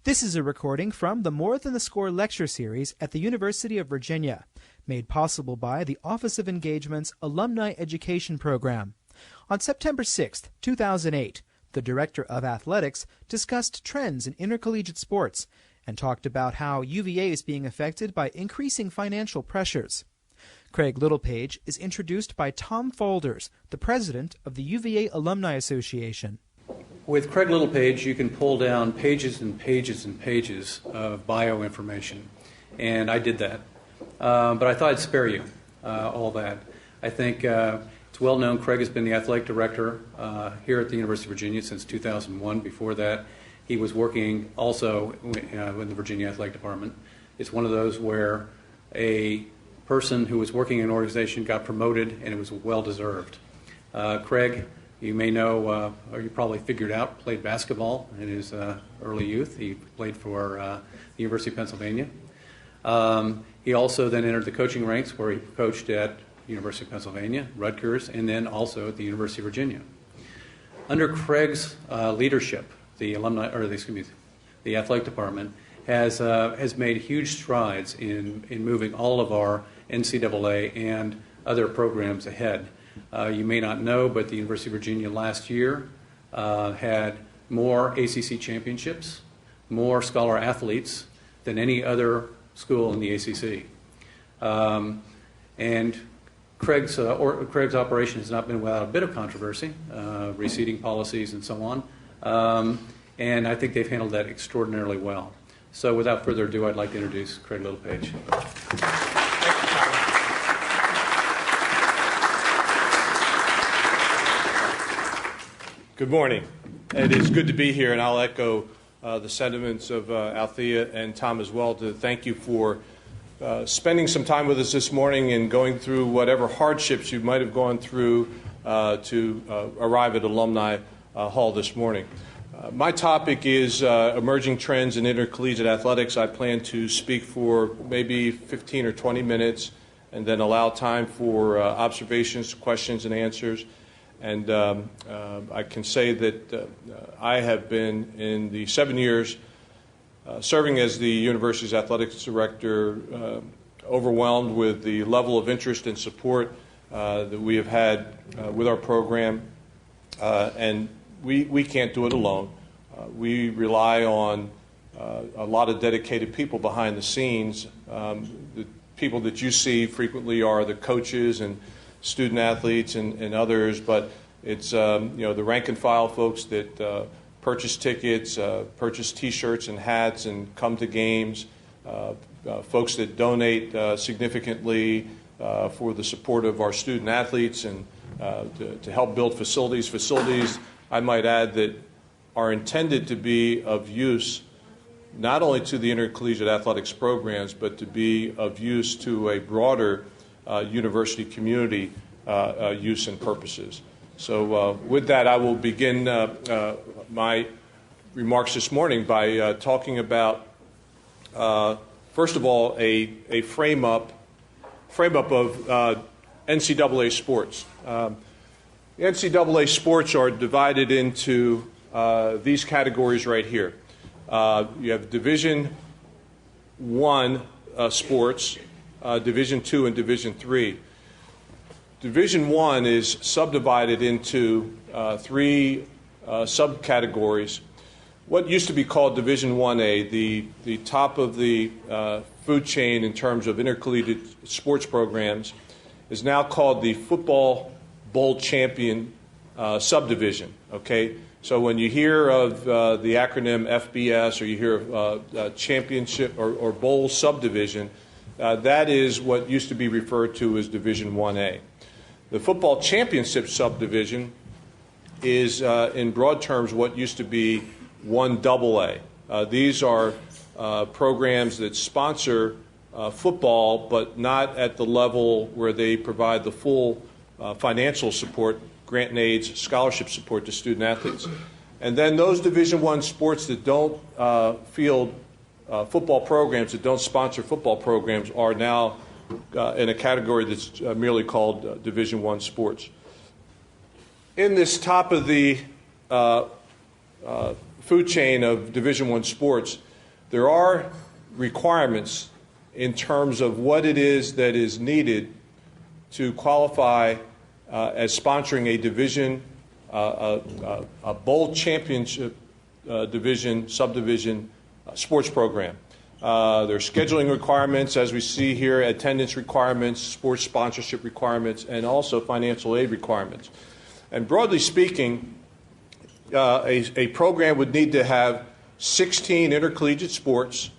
This is a recording from the More Than the Score lecture series at the University of Virginia, made possible by the Office of Engagement's Alumni Education Program. On September 6, 2008, the Director of Athletics discussed trends in intercollegiate sports and talked about how UVA is being affected by increasing financial pressures. Craig Littlepage is introduced by Tom Faulders, the president of the UVA Alumni Association. With Craig Littlepage, you can pull down pages and pages and pages of bio information, and I did that. But I thought I'd spare you all that. I think it's well known Craig has been the athletic director here at the University of Virginia since 2001. Before that, he was working also in the Virginia Athletic Department. It's one of those where a person who was working in an organization got promoted, and it was well-deserved. Craig, you may know, or you probably figured out, played basketball in his early youth. He played for the University of Pennsylvania. He also then entered the coaching ranks, where he coached at the University of Pennsylvania, Rutgers, and then also at the University of Virginia. Under Craig's leadership, the athletic department has made huge strides in moving all of our NCAA and other programs ahead. You may not know, but the University of Virginia last year had more ACC championships, more scholar athletes than any other school in the ACC. And Craig's operation has not been without a bit of controversy, reseeding policies and so on. And I think they've handled that extraordinarily well. So without further ado, I'd like to introduce Craig Littlepage. Good morning. It is good to be here, and I'll echo the sentiments of Althea and Tom as well to thank you for spending some time with us this morning and going through whatever hardships you might have gone through to arrive at Alumni Hall this morning. My topic is emerging trends in intercollegiate athletics. I plan to speak for maybe 15 or 20 minutes and then allow time for observations, questions, and answers. And I can say that I have been, in the 7 years serving as the university's athletics director, overwhelmed with the level of interest and support that we have had with our program. And we can't do it alone. We rely on a lot of dedicated people behind the scenes. The people that you see frequently are the coaches and student athletes and others, but it's the rank and file folks that purchase tickets, purchase T-shirts and hats, and come to games. Folks that donate significantly for the support of our student athletes and to help build facilities. Facilities, I might add, that are intended to be of use not only to the intercollegiate athletics programs, but to be of use to a broader university community use and purposes. So with that, I will begin my remarks this morning by talking about, first of all, a frame-up of NCAA sports. The NCAA sports are divided into these categories right here. You have Division I sports, Division II, and Division III. Division I is subdivided into three subcategories. What used to be called Division 1A, the top of the food chain in terms of intercollegiate sports programs, is now called the Football Bowl Champion subdivision. Okay, so when you hear of the acronym FBS, or you hear of championship or bowl subdivision, that is what used to be referred to as Division 1A. The football championship subdivision is, in broad terms, what used to be 1AA. These are programs that sponsor football, but not at the level where they provide the full financial support, grant and aids, scholarship support to student athletes. And then those Division I sports that don't field football programs, that don't sponsor football programs, are now in a category that's merely called Division I sports. In this top of the food chain of Division I sports, there are requirements in terms of what it is that is needed to qualify as sponsoring a division, a bowl championship division, subdivision sports program. There are scheduling requirements, as we see here, attendance requirements, sports sponsorship requirements, and also financial aid requirements. And broadly speaking, a program would need to have 16 intercollegiate sports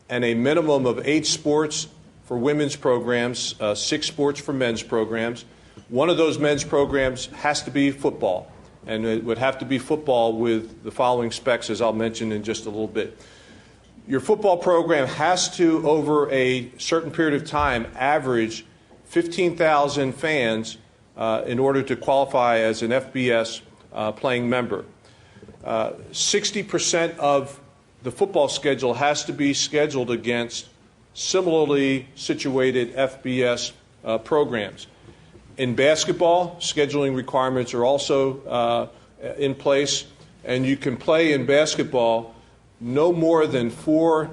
and a minimum of 8 sports for women's programs, 6 sports for men's programs. One of those men's programs has to be football, and it would have to be football with the following specs, as I'll mention in just a little bit. Your football program has to, over a certain period of time, average 15,000 fans in order to qualify as an FBS playing member. 60% of the football schedule has to be scheduled against similarly situated FBS programs. In basketball, scheduling requirements are also in place, and you can play in basketball no more than 4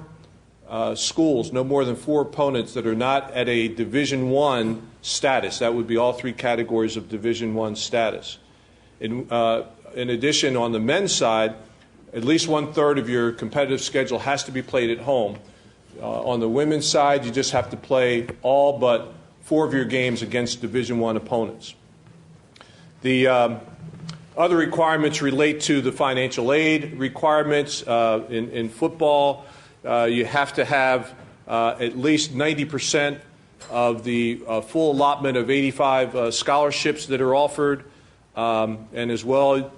schools, no more than 4 opponents that are not at a Division I status. That would be all 3 categories of Division I status. In addition, on the men's side, at least 1/3 of your competitive schedule has to be played at home. On the women's side, you just have to play all but 4 of your games against Division I opponents. The other requirements relate to the financial aid requirements. In football, you have to have at least 90% of the full allotment of 85 scholarships that are offered. And as well,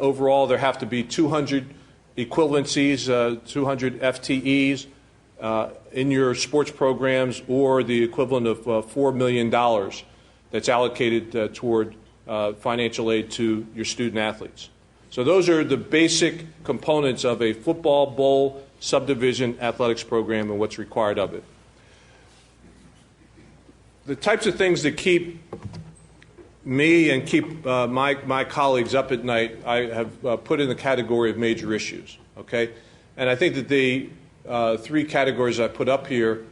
overall, there have to be 200 equivalencies, 200 FTEs in your sports programs, or the equivalent of $4 million that's allocated toward financial aid to your student athletes. So those are the basic components of a football bowl subdivision athletics program and what's required of it. The types of things that keep me and keep my colleagues up at night, I have put in the category of major issues, okay? And I think that the 3 categories I put up here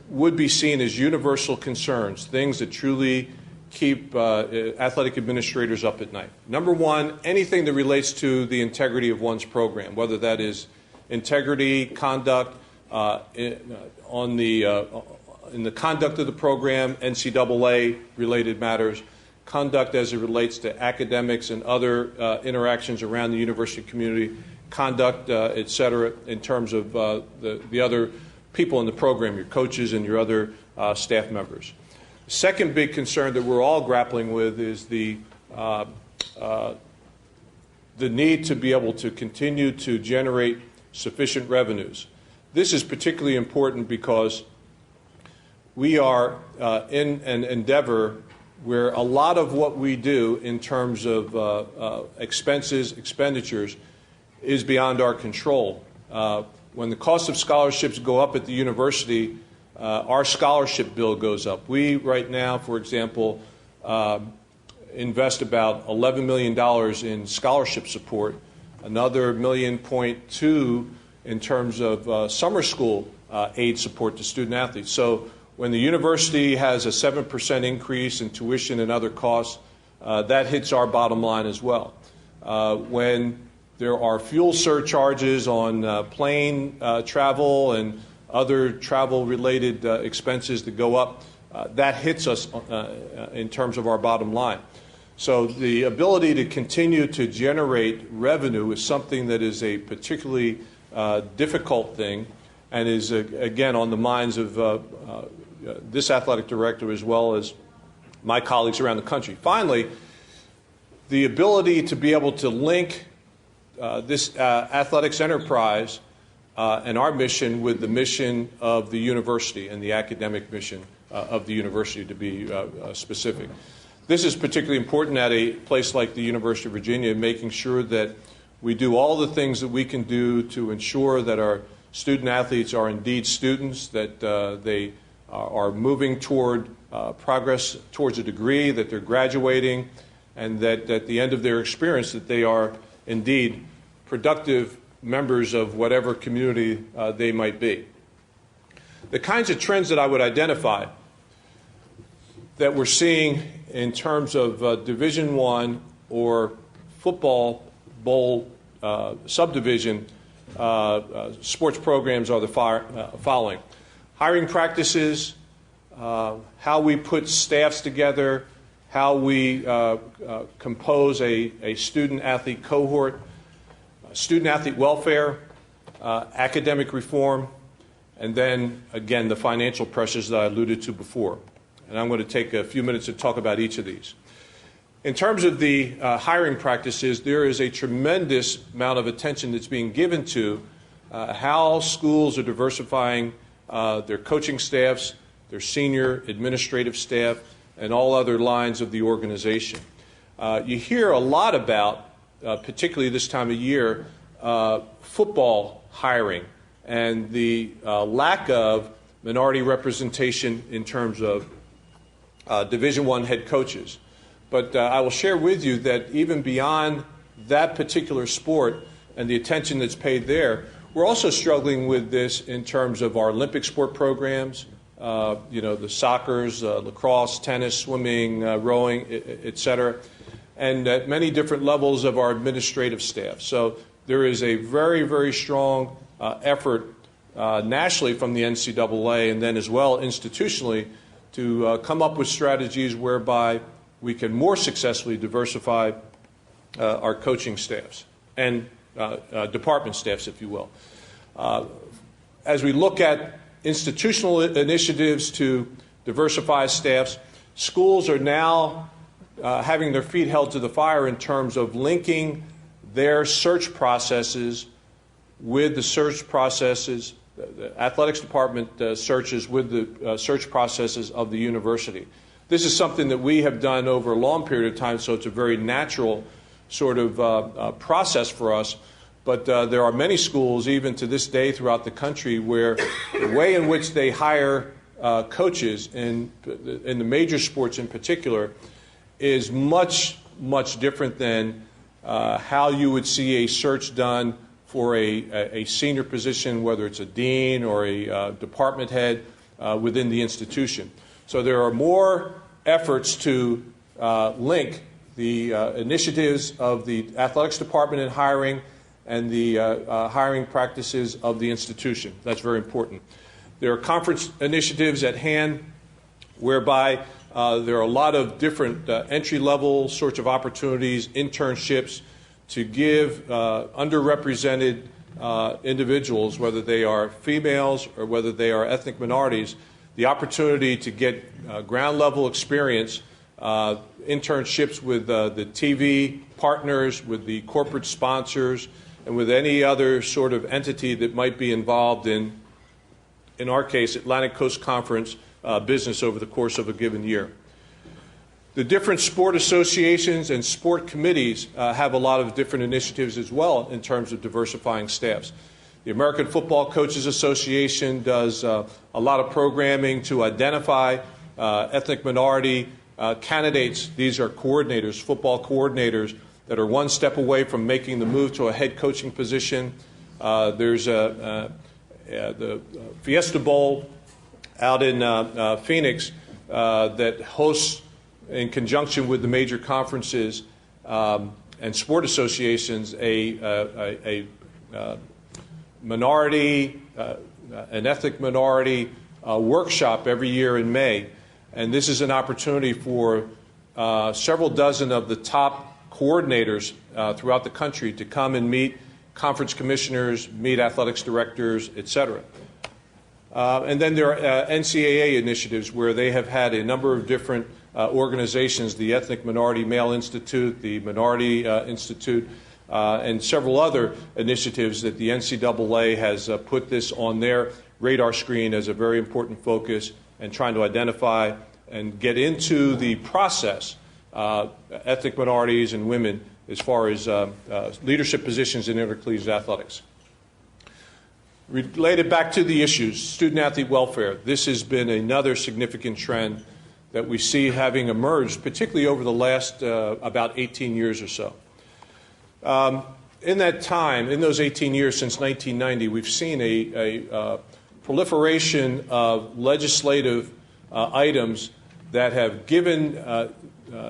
would be seen as universal concerns, things that truly keep athletic administrators up at night. Number 1, anything that relates to the integrity of one's program, whether that is integrity, conduct, in the conduct of the program, NCAA-related matters, conduct as it relates to academics and other interactions around the university community, conduct, et cetera, in terms of the other people in the program, your coaches and your other staff members. The second big concern that we're all grappling with is the need to be able to continue to generate sufficient revenues. This is particularly important because we are in an endeavor where a lot of what we do in terms of expenditures, is beyond our control. When the cost of scholarships go up at the university, our scholarship bill goes up. We, right now, for example, invest about $11 million in scholarship support, another $1.2 million in terms of summer school aid support to student athletes. So when the university has a 7% increase in tuition and other costs, that hits our bottom line as well. When there are fuel surcharges on plane travel and other travel-related expenses that go up, that hits us in terms of our bottom line. So the ability to continue to generate revenue is something that is a particularly difficult thing, and is, again, on the minds of this athletic director as well as my colleagues around the country. Finally, the ability to be able to link this athletics enterprise and our mission with the mission of the university and the academic mission of the university, to be specific. This is particularly important at a place like the University of Virginia, making sure that we do all the things that we can do to ensure that our student athletes are indeed students, that they are moving toward progress towards a degree, that they're graduating, and that at the end of their experience that they are indeed productive members of whatever community they might be. The kinds of trends that I would identify that we're seeing in terms of Division I or football bowl subdivision sports programs are the following. Hiring practices, how we put staffs together, how we compose a student-athlete cohort, student-athlete welfare, academic reform, and then, again, the financial pressures that I alluded to before. And I'm going to take a few minutes to talk about each of these. In terms of the hiring practices, there is a tremendous amount of attention that's being given to how schools are diversifying their coaching staffs, their senior administrative staff, and all other lines of the organization. You hear a lot about, particularly this time of year, football hiring and the lack of minority representation in terms of Division I head coaches. But I will share with you that even beyond that particular sport and the attention that's paid there, we're also struggling with this in terms of our Olympic sport programs, the soccers, lacrosse, tennis, swimming, rowing, et cetera, and at many different levels of our administrative staff. So there is a very, very strong effort nationally from the NCAA and then as well institutionally to come up with strategies whereby we can more successfully diversify our coaching staffs and department staffs, if you will. As we look at institutional initiatives to diversify staffs, schools are now having their feet held to the fire in terms of linking their search processes with the search processes, the athletics department searches with the search processes of the university. This is something that we have done over a long period of time, so it's a very natural sort of process for us. But there are many schools, even to this day throughout the country, where the way in which they hire coaches in the major sports in particular is much, much different than how you would see a search done for a senior position, whether it's a dean or a department head within the institution. So there are more efforts to link the initiatives of the athletics department in hiring and the hiring practices of the institution. That's very important. There are conference initiatives at hand whereby there are a lot of different entry-level sorts of opportunities, internships, to give underrepresented individuals, whether they are females or whether they are ethnic minorities, the opportunity to get ground-level experience, internships with the TV partners, with the corporate sponsors, and with any other sort of entity that might be involved in our case, Atlantic Coast Conference business over the course of a given year. The different sport associations and sport committees have a lot of different initiatives as well in terms of diversifying staffs. The American Football Coaches Association does a lot of programming to identify ethnic minority candidates. These are coordinators, football coordinators, that are one step away from making the move to a head coaching position. There's the Fiesta Bowl out in Phoenix that hosts, in conjunction with the major conferences and sport associations, a minority, an ethnic minority workshop every year in May. And this is an opportunity for several dozen of the top coordinators throughout the country to come and meet conference commissioners, meet athletics directors, et cetera. And then there are NCAA initiatives where they have had a number of different organizations, the Ethnic Minority Male Institute, the Minority Institute, and several other initiatives that the NCAA has put this on their radar screen as a very important focus and trying to identify and get into the process ethnic minorities and women as far as leadership positions in intercollegiate athletics. Related back to the issues, student-athlete welfare. This has been another significant trend that we see having emerged, particularly over the last about 18 years or so. in that time, in those 18 years since 1990, we've seen a proliferation of legislative items that have given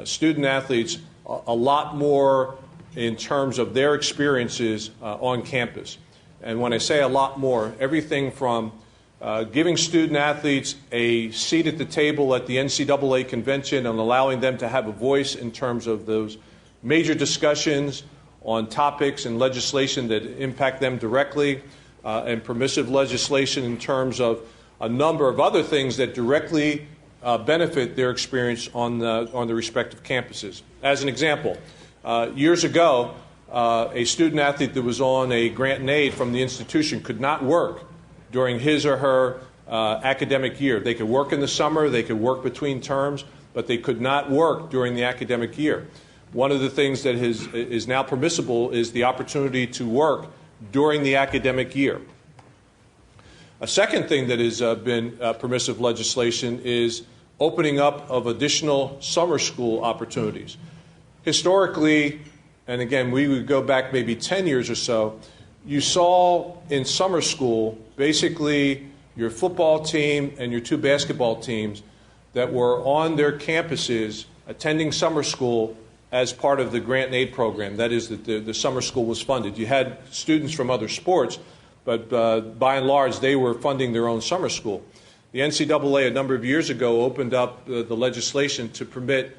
student athletes a lot more in terms of their experiences on campus. And when I say a lot more, everything from giving student athletes a seat at the table at the NCAA convention and allowing them to have a voice in terms of those major discussions on topics and legislation that impact them directly, and permissive legislation in terms of a number of other things that directly benefit their experience on the respective campuses. As an example, years ago, a student athlete that was on a grant and aid from the institution could not work during his or her academic year. They could work in the summer, they could work between terms, but they could not work during the academic year. One of the things that is now permissible is the opportunity to work during the academic year. A second thing that has been permissive legislation is opening up of additional summer school opportunities. Historically, and again, we would go back maybe 10 years or so, you saw in summer school basically your football team and your two basketball teams that were on their campuses attending summer school as part of the grant and aid program. That is, that the summer school was funded. You had students from other sports, but by and large, they were funding their own summer school. The NCAA a number of years ago opened up the legislation to permit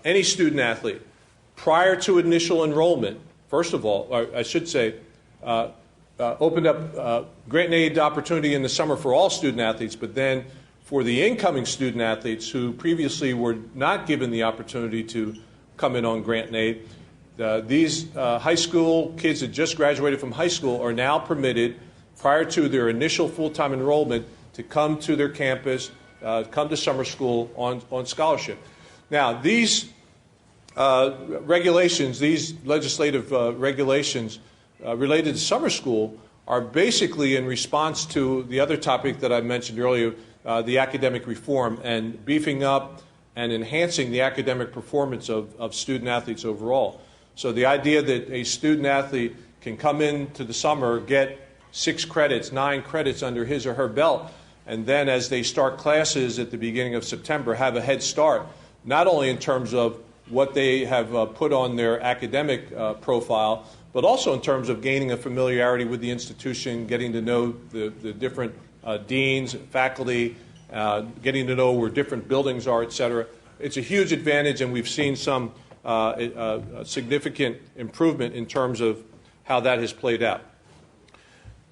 any student athlete prior to initial enrollment, first of all, or I should say, opened up grant and aid opportunity in the summer for all student athletes, but then for the incoming student athletes who previously were not given the opportunity to come in on grant and aid, these high school kids that just graduated from high school are now permitted, prior to their initial full-time enrollment, to come to their campus, come to summer school on scholarship. Now, these regulations, these legislative regulations related to summer school are basically in response to the other topic that I mentioned earlier, the academic reform and beefing up and enhancing the academic performance of student athletes overall. So the idea that a student athlete can come into the summer, get 6 credits, 9 credits under his or her belt, and then as they start classes at the beginning of September, have a head start, not only in terms of what they have put on their academic profile, but also in terms of gaining a familiarity with the institution, getting to know the different deans, faculty, getting to know where different buildings are, et cetera. It's a huge advantage, and we've seen some significant improvement in terms of how that has played out.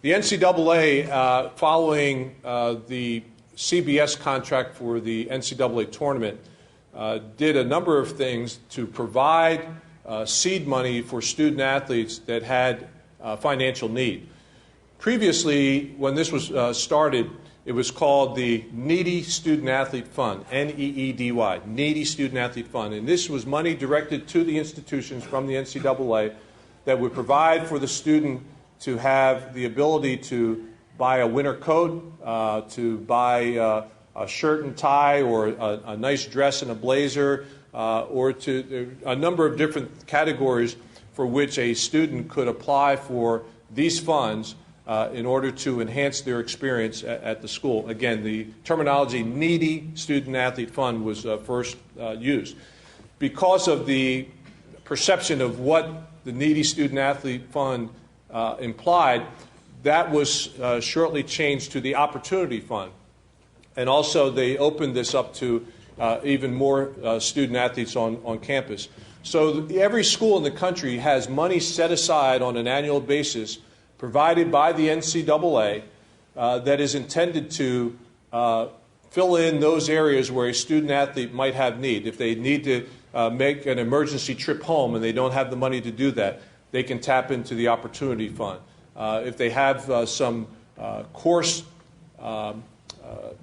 The NCAA, following the CBS contract for the NCAA tournament, did a number of things to provide seed money for student athletes that had financial need. Previously, when this was started, it was called the Needy Student Athlete Fund, N-E-E-D-Y, Needy Student Athlete Fund. And this was money directed to the institutions from the NCAA that would provide for the student to have the ability to buy a winter coat, to buy a shirt and tie, or a nice dress and a blazer, or to a number of different categories for which a student could apply for these funds in order to enhance their experience at the school. Again, the terminology Needy Student Athlete Fund was first used. Because of the perception of what the Needy Student Athlete Fund implied, that was shortly changed to the Opportunity Fund. And also they opened this up to even more student athletes on campus. So every school in the country has money set aside on an annual basis provided by the NCAA that is intended to fill in those areas where a student athlete might have need. If they need to make an emergency trip home and they don't have the money to do that, they can tap into the Opportunity Fund. If they have some course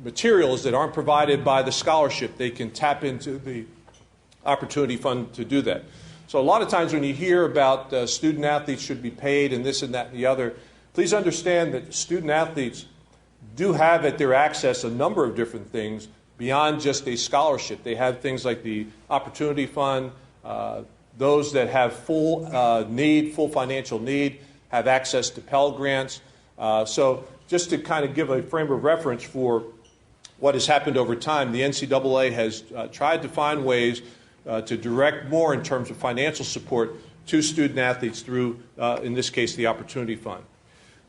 materials that aren't provided by the scholarship, they can tap into the Opportunity Fund to do that. So a lot of times when you hear about student athletes should be paid and this and that and the other, please understand that student athletes do have at their access a number of different things beyond just a scholarship. They have things like the Opportunity Fund, Those that have full financial need, have access to Pell Grants. So just to kind of give a frame of reference for what has happened over time, the NCAA has tried to find ways to direct more in terms of financial support to student athletes through, in this case, the Opportunity Fund.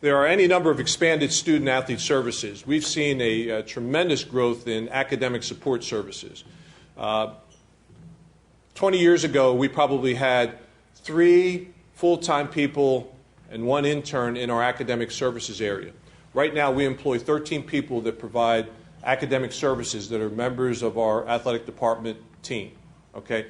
There are any number of expanded student athlete services. We've seen a tremendous growth in academic support services. 20 years ago, we probably had 3 full-time people and 1 intern in our academic services area. Right now, we employ 13 people that provide academic services that are members of our athletic department team. Okay?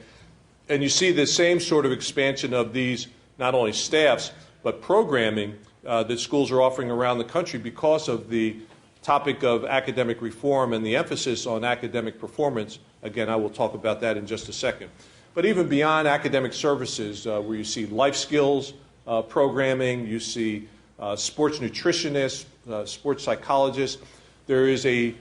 And you see the same sort of expansion of these, not only staffs, but programming that schools are offering around the country because of the topic of academic reform and the emphasis on academic performance. Again, I will talk about that in just a second. But even beyond academic services, where you see life skills programming, you see sports nutritionists, sports psychologists, there is a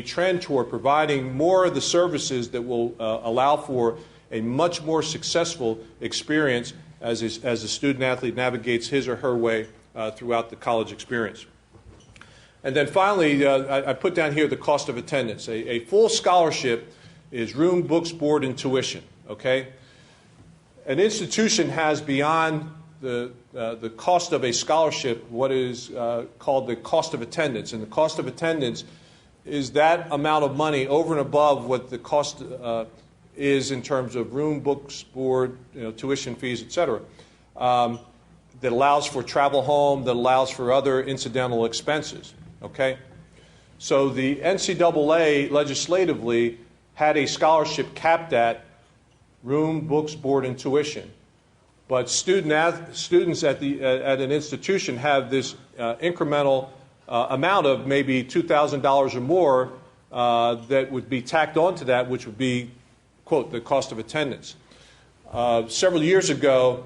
trend toward providing more of the services that will allow for a much more successful experience as a student athlete navigates his or her way throughout the college experience. And then finally, I put down here the cost of attendance. A full scholarship is room, books, board, and tuition. Okay? An institution has beyond the cost of a scholarship what is called the cost of attendance. And the cost of attendance is that amount of money over and above what the cost is in terms of room, books, board, tuition fees, et cetera, that allows for travel home, that allows for other incidental expenses. Okay? So the NCAA legislatively had a scholarship capped at room, books, board, and tuition. But students at an institution have this incremental amount of maybe $2,000 or more that would be tacked onto that, which would be, quote, the cost of attendance. Several years ago,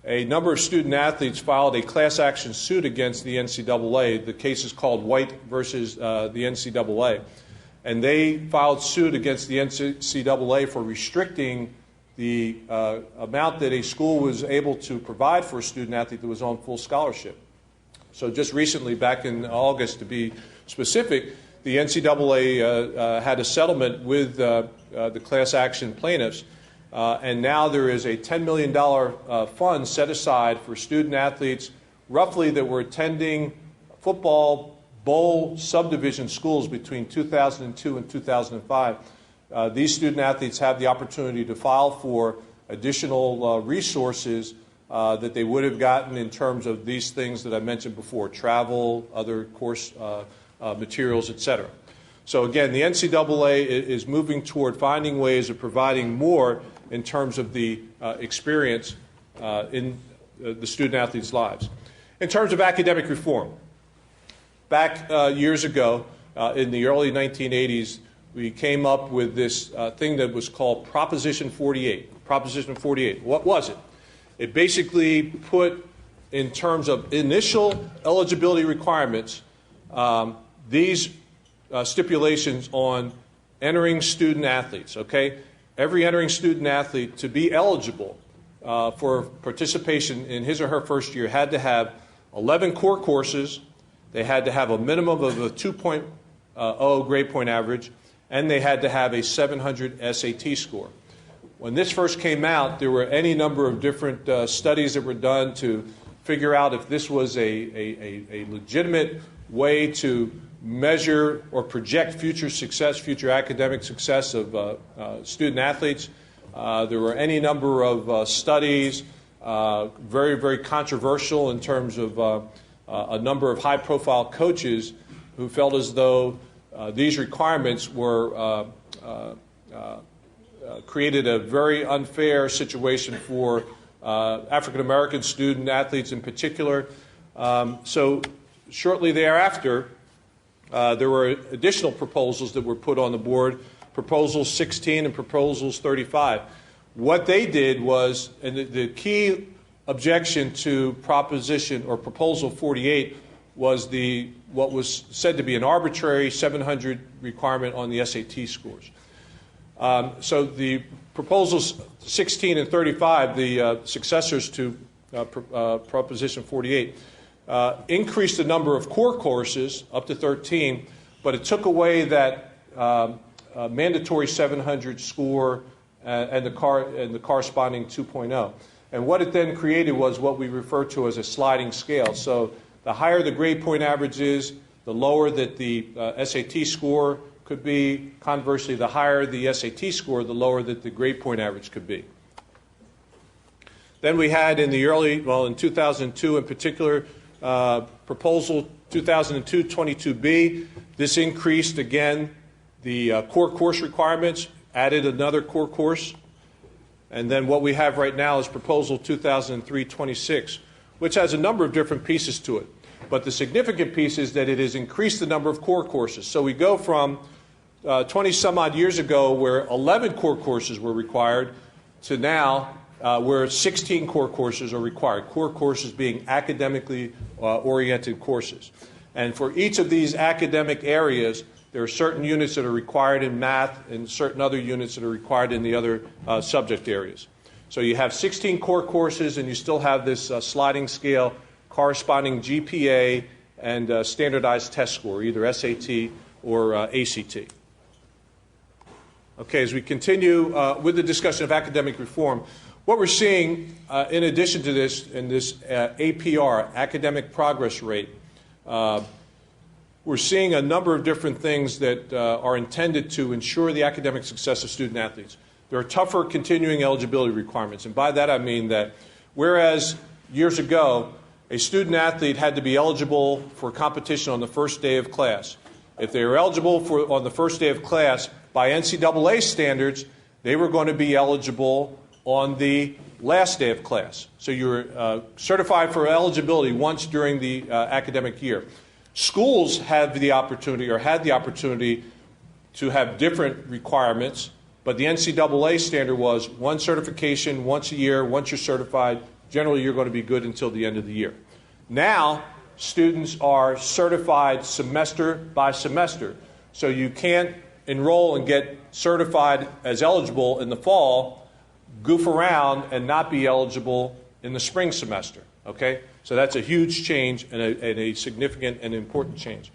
a number of student athletes filed a class action suit against the NCAA. The case is called White versus the NCAA. And they filed suit against the NCAA for restricting the amount that a school was able to provide for a student athlete that was on full scholarship. So just recently, back in August to be specific, the NCAA had a settlement with the class action plaintiffs, and now there is a $10 million fund set aside for student athletes roughly that were attending football bowl subdivision schools between 2002 and 2005. These student athletes have the opportunity to file for additional resources that they would have gotten in terms of these things that I mentioned before, travel, other course materials, et cetera. So again, the NCAA is moving toward finding ways of providing more in terms of the experience in the student athletes' lives. In terms of academic reform, back years ago, in the early 1980s, we came up with this thing that was called Proposition 48. Proposition 48. What was it? It basically put, in terms of initial eligibility requirements, these stipulations on entering student athletes. Okay, every entering student athlete, to be eligible for participation in his or her first year, had to have 11 core courses. They had to have a minimum of a 2.0 grade point average, and they had to have a 700 SAT score. When this first came out, there were any number of different studies that were done to figure out if this was a legitimate way to measure or project future success, future academic success of student athletes. There were any number of studies, very, very controversial in terms of a number of high-profile coaches who felt as though these requirements were created a very unfair situation for African-American student athletes in particular. So shortly thereafter, there were additional proposals that were put on the board, Proposals 16 and Proposals 35. What they did was, and the key objection to Proposition or Proposal 48 was what was said to be an arbitrary 700 requirement on the SAT scores. So the proposals 16 and 35, the successors to Proposition 48, increased the number of core courses up to 13, but it took away that mandatory 700 score and the corresponding 2.0. And what it then created was what we refer to as a sliding scale. So the higher the grade point average is, the lower that the SAT score could be. Conversely, the higher the SAT score, the lower that the grade point average could be. Then we had in 2002 in particular, proposal 2002-22B. This increased again the core course requirements, added another core course. And then what we have right now is proposal 2003-26, which has a number of different pieces to it. But the significant piece is that it has increased the number of core courses. So we go from 20 some odd years ago where 11 core courses were required to now where 16 core courses are required, core courses being academically oriented courses. And for each of these academic areas, there are certain units that are required in math and certain other units that are required in the other subject areas. So you have 16 core courses and you still have this sliding scale corresponding GPA and standardized test score, either SAT or ACT. Okay, as we continue with the discussion of academic reform, what we're seeing in addition to this, in this APR, academic progress rate, we're seeing a number of different things that are intended to ensure the academic success of student athletes. There are tougher continuing eligibility requirements, and by that I mean that whereas years ago a student athlete had to be eligible for competition on the first day of class, if they were eligible on the first day of class by NCAA standards, they were going to be eligible on the last day of class. So you're certified for eligibility once during the academic year. Schools have the opportunity or had the opportunity to have different requirements, but the NCAA standard was one certification once a year. Once you're certified, generally you're going to be good until the end of the year. Now, students are certified semester by semester. So you can't enroll and get certified as eligible in the fall, goof around, and not be eligible in the spring semester. Okay? So that's a huge change and a significant and important change.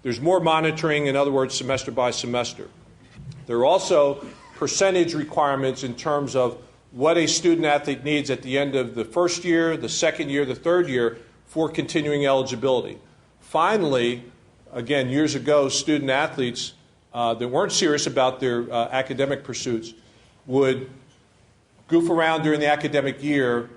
There's more monitoring, in other words, semester by semester. There are also percentage requirements in terms of what a student athlete needs at the end of the first year, the second year, the third year for continuing eligibility. Finally, again, years ago, student athletes that weren't serious about their academic pursuits would goof around during the academic year,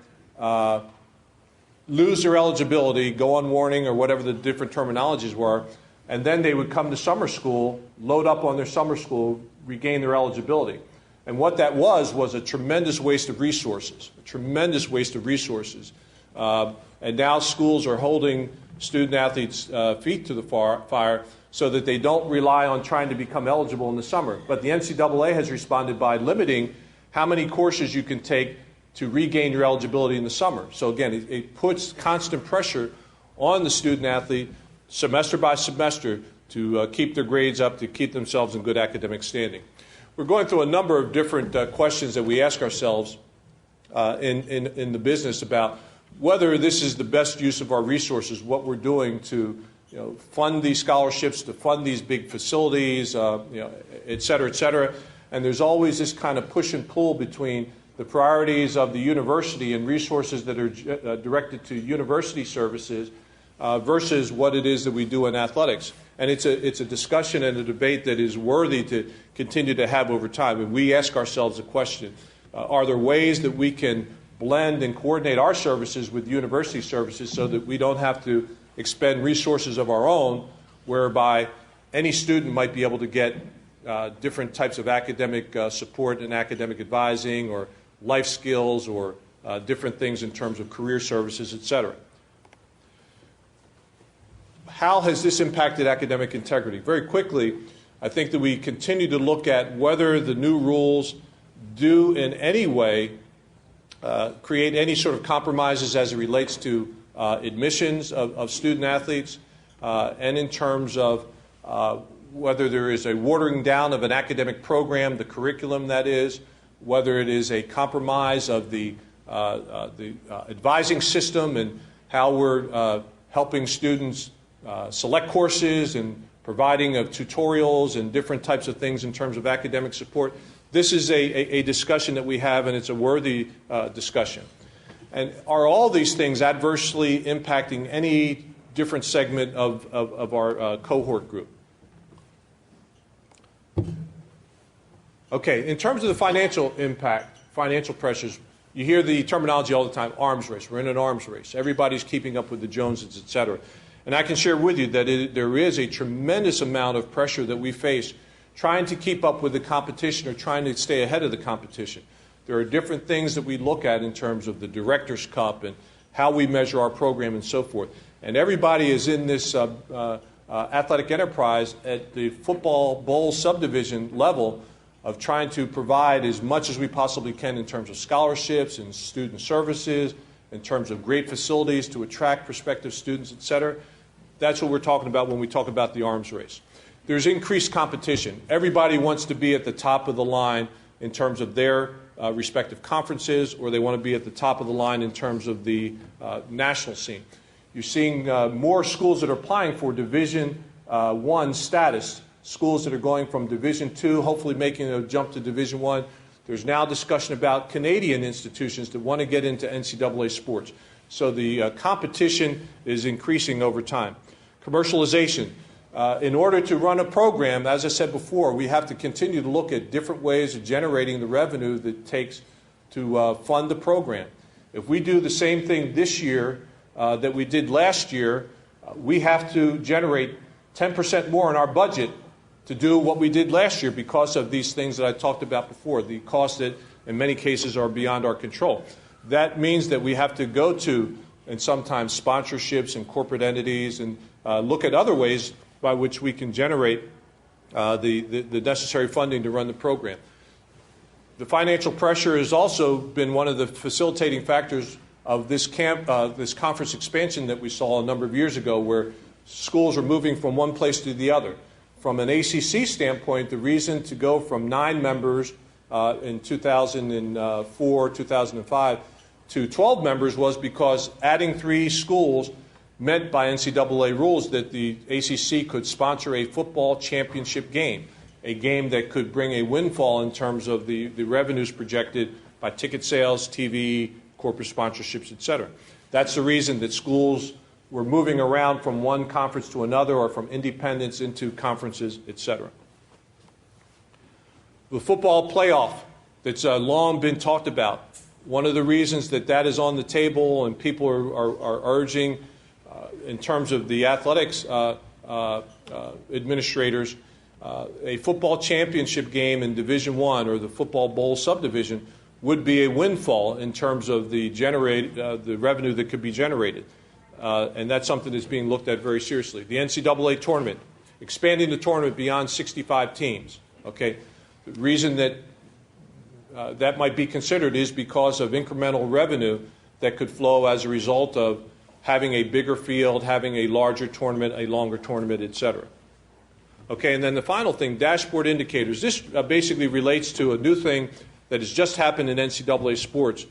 lose their eligibility, go on warning or whatever the different terminologies were, and then they would come to summer school, load up on their summer school, regain their eligibility. And what that was a tremendous waste of resources, a tremendous waste of resources. And now schools are holding student athletes' feet to the fire so that they don't rely on trying to become eligible in the summer. But the NCAA has responded by limiting how many courses you can take to regain your eligibility in the summer. So again, it puts constant pressure on the student athlete semester by semester to keep their grades up, to keep themselves in good academic standing. We're going through a number of different questions that we ask ourselves in the business about whether this is the best use of our resources, what we're doing to fund these scholarships, to fund these big facilities, et cetera, et cetera. And there's always this kind of push and pull between the priorities of the university and resources that are directed to university services versus what it is that we do in athletics. And it's a discussion and a debate that is worthy to continue to have over time. And we ask ourselves the question, are there ways that we can blend and coordinate our services with university services so that we don't have to expend resources of our own, whereby any student might be able to get different types of academic support and academic advising or life skills or different things in terms of career services, et cetera. How has this impacted academic integrity? Very quickly, I think that we continue to look at whether the new rules do in any way create any sort of compromises as it relates to admissions of student athletes and in terms of whether there is a watering down of an academic program, the curriculum that is, whether it is a compromise of the advising system and how we're helping students select courses and providing of tutorials and different types of things in terms of academic support. This is a discussion that we have, and it's a worthy discussion. And are all these things adversely impacting any different segment of our cohort group? Okay, in terms of the financial impact, financial pressures, you hear the terminology all the time, arms race. We're in an arms race. Everybody's keeping up with the Joneses, et cetera. And I can share with you that there is a tremendous amount of pressure that we face trying to keep up with the competition or trying to stay ahead of the competition. There are different things that we look at in terms of the Director's Cup and how we measure our program and so forth. And everybody is in this athletic enterprise at the football bowl subdivision level of trying to provide as much as we possibly can in terms of scholarships and student services, in terms of great facilities to attract prospective students, et cetera. That's what we're talking about when we talk about the arms race. There's increased competition. Everybody wants to be at the top of the line in terms of their respective conferences, or they want to be at the top of the line in terms of the national scene. You're seeing more schools that are applying for Division I status, schools that are going from Division II, hopefully making a jump to Division I. There's now discussion about Canadian institutions that want to get into NCAA sports. So the competition is increasing over time. Commercialization. In order to run a program, as I said before, we have to continue to look at different ways of generating the revenue that it takes to fund the program. If we do the same thing this year that we did last year, we have to generate 10% more in our budget to do what we did last year because of these things that I talked about before, the costs that in many cases are beyond our control. That means that we have to go to, and sometimes sponsorships and corporate entities, and look at other ways by which we can generate the necessary funding to run the program. The financial pressure has also been one of the facilitating factors of this conference expansion that we saw a number of years ago, where schools are moving from one place to the other. From an ACC standpoint, the reason to go from 9 members in 2004, 2005 to 12 members was because adding 3 schools meant by NCAA rules that the ACC could sponsor a football championship game, a game that could bring a windfall in terms of the revenues projected by ticket sales, TV, corporate sponsorships, et cetera. That's the reason that schools were moving around from one conference to another or from independents into conferences, et cetera. The football playoff that's long been talked about, one of the reasons that that is on the table and people are urging in terms of the athletics administrators, a football championship game in Division I or the football bowl subdivision would be a windfall in terms of the revenue that could be generated. And that's something that's being looked at very seriously. The NCAA tournament, expanding the tournament beyond 65 teams. Okay, the reason that that might be considered is because of incremental revenue that could flow as a result of having a bigger field, having a larger tournament, a longer tournament, et cetera. Okay, and then the final thing, dashboard indicators. This basically relates to a new thing that has just happened in NCAA sports.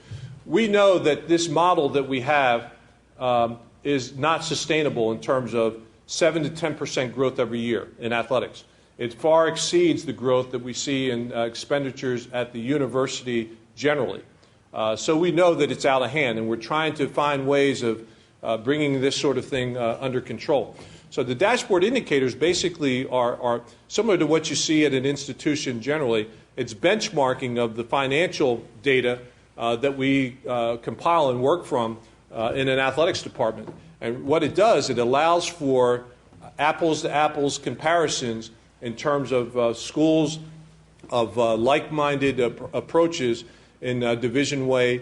We know that this model that we have is not sustainable in terms of 7 to 10% growth every year in athletics. It far exceeds the growth that we see in expenditures at the university generally. So we know that it's out of hand, and we're trying to find ways of bringing this sort of thing under control. So the dashboard indicators basically are similar to what you see at an institution generally. It's benchmarking of the financial data that we compile and work from in an athletics department. And what it does, it allows for apples-to-apples comparisons in terms of schools of like-minded approaches in Division I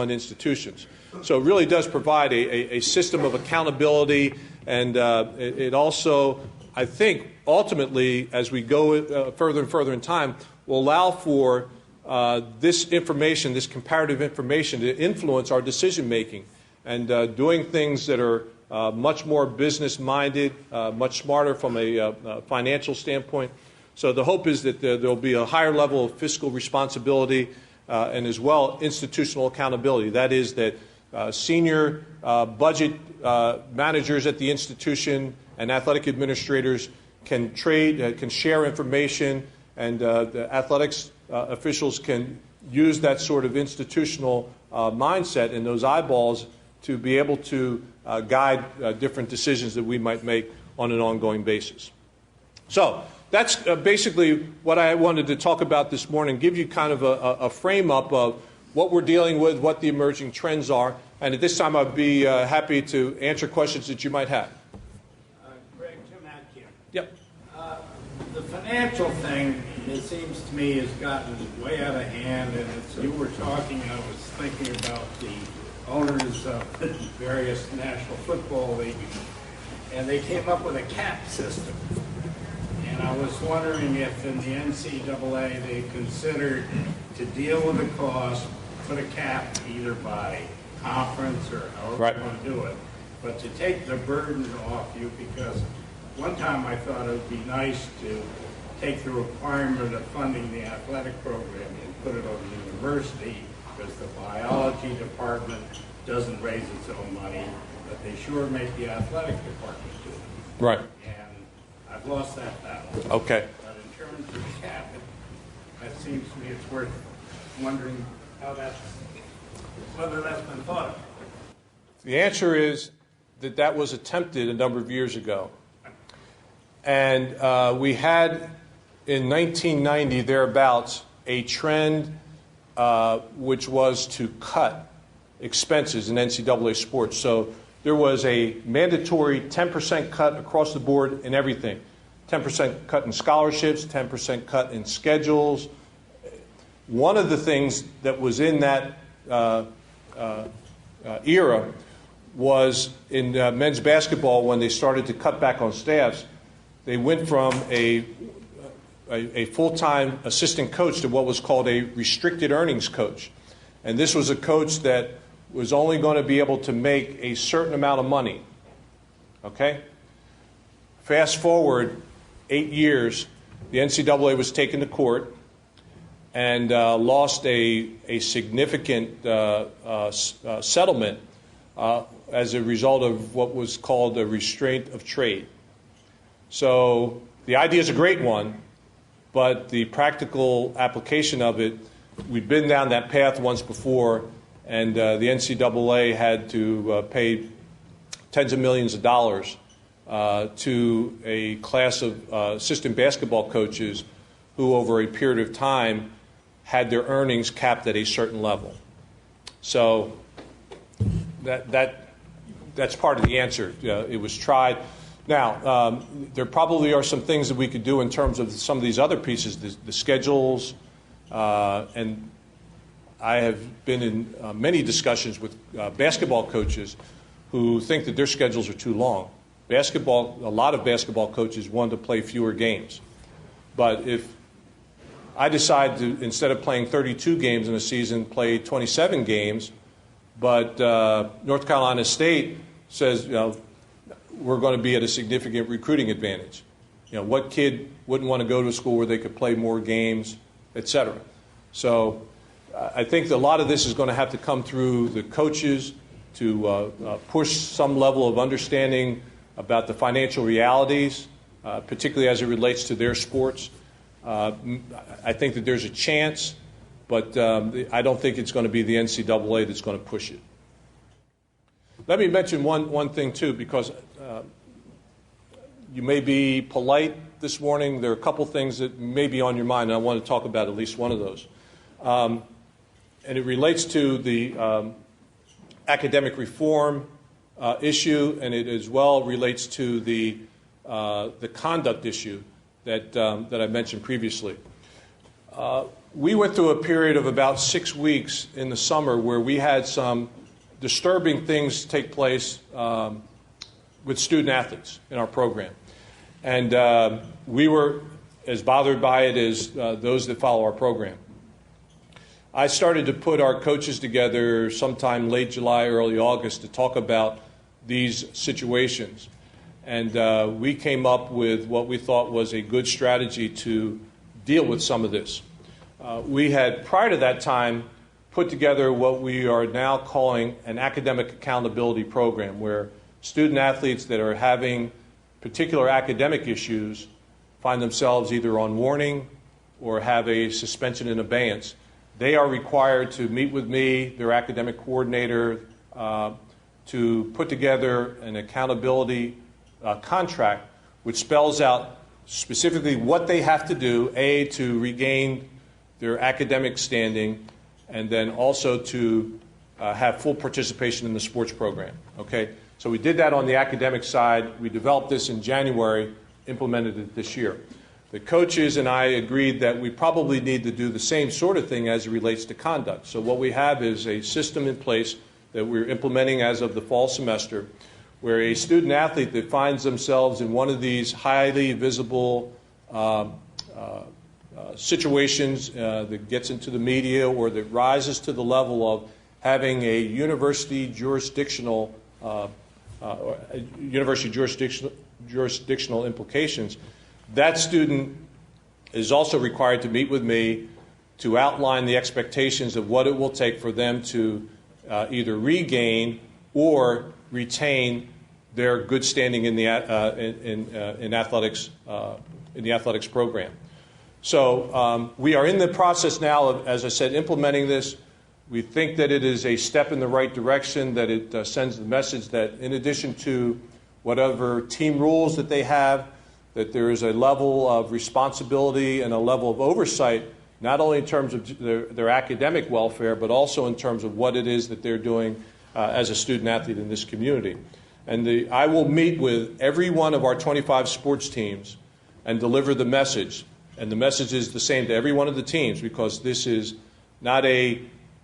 institutions. So it really does provide a system of accountability, and it also, I think, ultimately, as we go further and further in time, will allow for this information, this comparative information, to influence our decision-making and doing things that are much more business-minded, much smarter from a financial standpoint. So the hope is that there will be a higher level of fiscal responsibility and as well institutional accountability. That is that senior budget managers at the institution and athletic administrators can trade, can share information, and the athletics officials can use that sort of institutional mindset and those eyeballs to be able to guide different decisions that we might make on an ongoing basis. So that's basically what I wanted to talk about this morning, give you kind of a frame-up of what we're dealing with, what the emerging trends are. And at this time, I'd be happy to answer questions that you might have. Greg, Tim Atkin. Yep. The financial thing, it seems to me, has gotten way out of hand. And as you were talking, I was thinking about the owners of various National Football Leagues, and they came up with a cap system. And I was wondering if in the NCAA they considered to deal with the cost, put a cap either by conference or however you want to do it, but to take the burden off you, because one time I thought it would be nice to take the requirement of funding the athletic program and put it on the university, because the biology department doesn't raise its own money, but they sure make the athletic department do it. Right. And I've lost that battle. Okay. But in terms of the cap, it seems to me it's worth wondering how whether that's been thought of. The answer is that was attempted a number of years ago. And we had, in 1990, thereabouts, a trend which was to cut expenses in NCAA sports. So there was a mandatory 10% cut across the board in everything. 10% cut in scholarships, 10% cut in schedules. One of the things that was in that era was in men's basketball, when they started to cut back on staffs, they went from a full-time assistant coach to what was called a restricted earnings coach. And this was a coach that was only going to be able to make a certain amount of money. Okay? Fast forward 8 years, the NCAA was taken to court and lost a significant settlement as a result of what was called a restraint of trade. So the idea is a great one, but the practical application of it, we've been down that path once before, and the NCAA had to pay tens of millions of dollars to a class of assistant basketball coaches who, over a period of time, had their earnings capped at a certain level. So that's part of the answer. It was tried. Now, there probably are some things that we could do in terms of some of these other pieces, the schedules, and I have been in many discussions with basketball coaches who think that their schedules are too long. A lot of basketball coaches want to play fewer games. But if I decide to, instead of playing 32 games in a season, play 27 games, but North Carolina State says, we're going to be at a significant recruiting advantage. What kid wouldn't want to go to a school where they could play more games, et cetera? So I think that a lot of this is going to have to come through the coaches to push some level of understanding about the financial realities, particularly as it relates to their sports. I think that there's a chance, but I don't think it's going to be the NCAA that's going to push it. Let me mention one thing, too, because you may be polite this morning. There are a couple things that may be on your mind, and I want to talk about at least one of those. And it relates to the academic reform issue, and it as well relates to the conduct issue that I mentioned previously. We went through a period of about 6 weeks in the summer where we had some disturbing things take place with student athletes in our program. And we were as bothered by it as those that follow our program. I started to put our coaches together sometime late July, early August to talk about these situations. And we came up with what we thought was a good strategy to deal with some of this. We had, prior to that time, put together what we are now calling an academic accountability program, where student athletes that are having particular academic issues find themselves either on warning or have a suspension in abeyance. They are required to meet with me, their academic coordinator, to put together an accountability contract which spells out specifically what they have to do, A, to regain their academic standing, and then also to have full participation in the sports program. Okay? So we did that on the academic side. We developed this in January, implemented it this year. The coaches and I agreed that we probably need to do the same sort of thing as it relates to conduct. So what we have is a system in place that we're implementing as of the fall semester, where a student athlete that finds themselves in one of these highly visible situations that gets into the media or that rises to the level of having a university jurisdictional implications, that student is also required to meet with me to outline the expectations of what it will take for them to either regain or retain their good standing in the athletics program. So we are in the process now of, as I said, implementing this. We think that it is a step in the right direction, that it sends the message that in addition to whatever team rules that they have, that there is a level of responsibility and a level of oversight, not only in terms of their academic welfare, but also in terms of what it is that they're doing as a student athlete in this community. And I will meet with every one of our 25 sports teams and deliver the message. And the message is the same to every one of the teams, because this is not a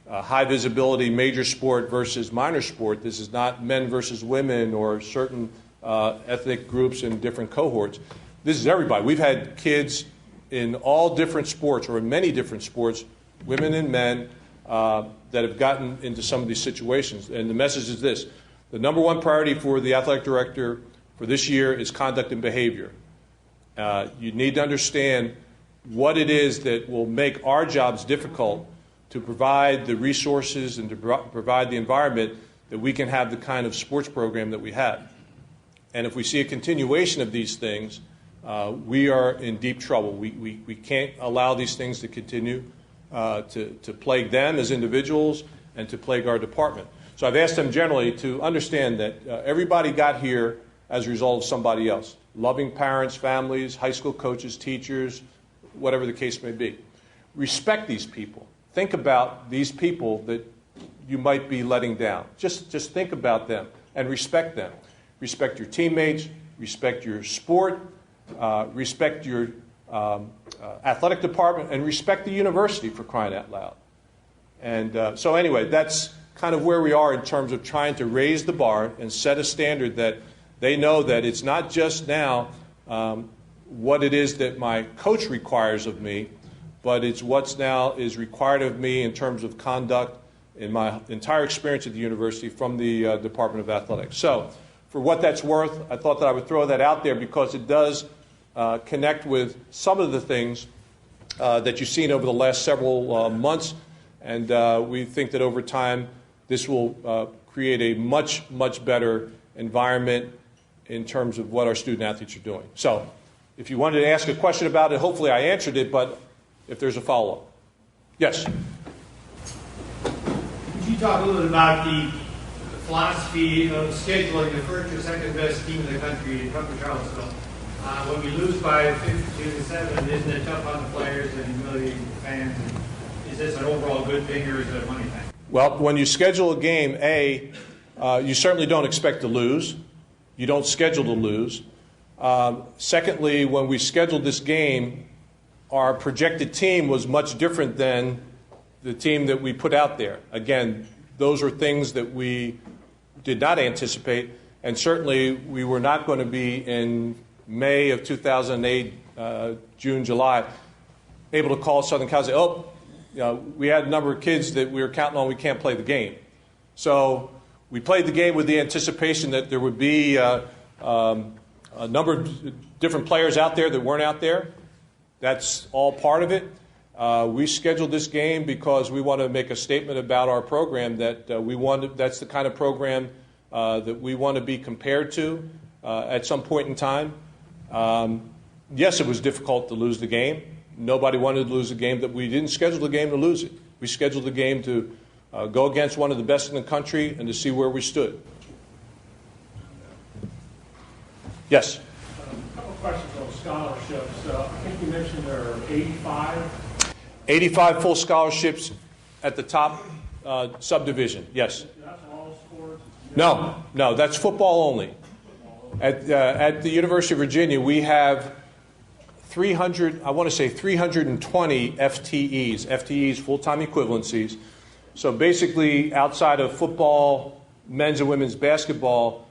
high visibility major sport versus minor sport. This is not men versus women or certain ethnic groups in different cohorts. This is everybody. We've had kids in all different sports, or in many different sports, women and men, that have gotten into some of these situations. And the message is this: the number one priority for the athletic director for this year is conduct and behavior. You need to understand what it is that will make our jobs difficult to provide the resources and to provide the environment that we can have the kind of sports program that we have. And if we see a continuation of these things, we are in deep trouble. We can't allow these things to continue to plague them as individuals and to plague our department. So I've asked them generally to understand that everybody got here as a result of somebody else. Loving parents, families, high school coaches, teachers, whatever the case may be. Respect these people. Think about these people that you might be letting down. Just think about them and respect them. Respect your teammates, respect your sport, respect your athletic department, and respect the university, for crying out loud. And so anyway, that's kind of where we are in terms of trying to raise the bar and set a standard that they know that it's not just now what it is that my coach requires of me, but it's what's now is required of me in terms of conduct in my entire experience at the university from the Department of Athletics. So for what that's worth, I thought that I would throw that out there because it does connect with some of the things that you've seen over the last several months, and we think that over time this will create a much, much better environment in terms of what our student athletes are doing. So if you wanted to ask a question about it, hopefully I answered it, but if there's a follow-up. Yes? Could you talk a little bit about the philosophy of scheduling the first or second best team in the country in Tucker, Charlottesville? When we lose by 52-7, isn't it tough on the players and humiliating the fans? And is this an overall good thing or is it a money thing? Well, when you schedule a game, you certainly don't expect to lose. You don't schedule to lose. Secondly, when we scheduled this game, our projected team was much different than the team that we put out there. Again, those are things that we did not anticipate, and certainly we were not going to be in May of 2008, June, July, able to call Southern Cal and say, we had a number of kids that we were counting on, we can't play the game. So We played the game with the anticipation that there would be a number of different players out there that weren't out there. That's all part of it. We scheduled this game because we want to make a statement about our program that that's the kind of program that we want to be compared to at some point in time. Yes, it was difficult to lose the game. Nobody wanted to lose the game. That we didn't schedule the game to lose it. We scheduled the game to go against one of the best in the country and to see where we stood. Yes? A couple of questions on scholarships. I think you mentioned there are 85. 85 full scholarships at the top subdivision, yes. That's all sports? No, that's football only. At the University of Virginia, we have 320 FTEs, full-time equivalencies. So basically, outside of football, men's and women's basketball,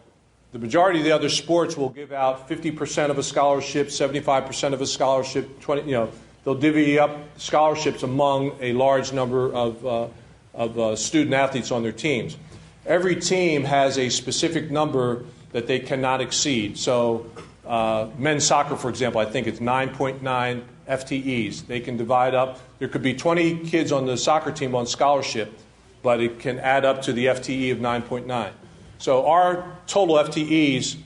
the majority of the other sports will give out 50% of a scholarship, 75% of a scholarship, 20. They'll divvy up scholarships among a large number of student athletes on their teams. Every team has a specific number that they cannot exceed. So men's soccer, for example, I think it's 9.9 FTEs. They can divide up. There could be 20 kids on the soccer team on scholarship, but it can add up to the FTE of 9.9. So our total FTEs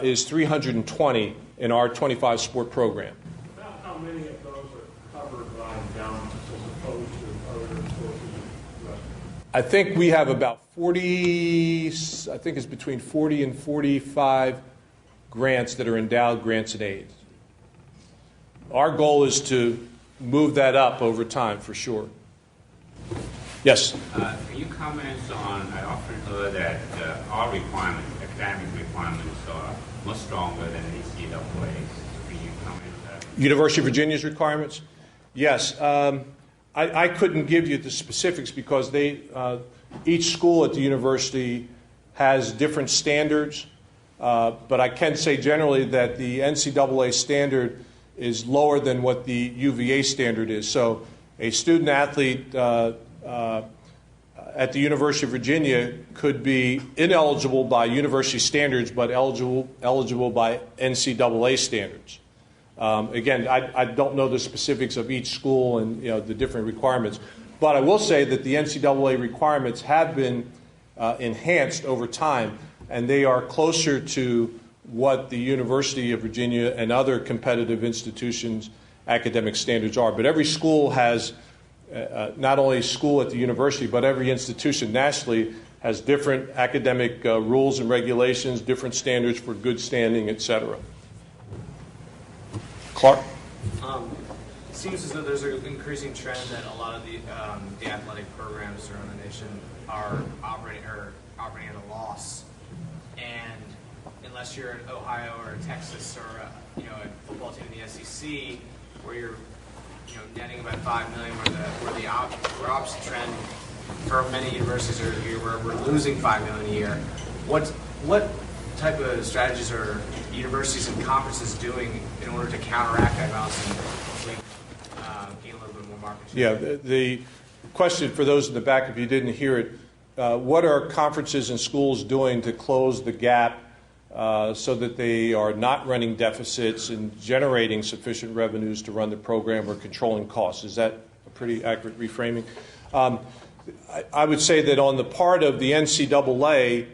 is 320 in our 25-sport program. About how many of those are covered by endowments as opposed to other sources? I think we have about 40, I think it's between 40 and 45 grants that are endowed grants and aids. Our goal is to move that up over time, for sure. Yes? Can you comment on, I often hear that our requirements, academic requirements, are much stronger than NCAA's. Can you comment on that? University of Virginia's requirements? Yes. I couldn't give you the specifics because each school at the university has different standards, but I can say generally that the NCAA standard is lower than what the UVA standard is. So a student athlete at the University of Virginia could be ineligible by university standards, but eligible by NCAA standards. Again, I don't know the specifics of each school and the different requirements, but I will say that the NCAA requirements have been enhanced over time, and they are closer to what the University of Virginia and other competitive institutions' academic standards are. But every school has, not only school at the university, but every institution nationally has different academic rules and regulations, different standards for good standing, et cetera. Clark? It seems as though there's an increasing trend that a lot of the athletic programs around the nation are operating at a loss. And unless you're in Ohio or Texas or a football team in the SEC, where you're netting about $5 million, where opposite trend for many universities where we're losing $5 million a year. What type of strategies are universities and conferences doing in order to counteract that balance and gain a little bit more market share? Yeah, the question for those in the back, if you didn't hear it, what are conferences and schools doing to close the gap so that they are not running deficits and generating sufficient revenues to run the program or controlling costs? Is that a pretty accurate reframing? I would say that on the part of the NCAA,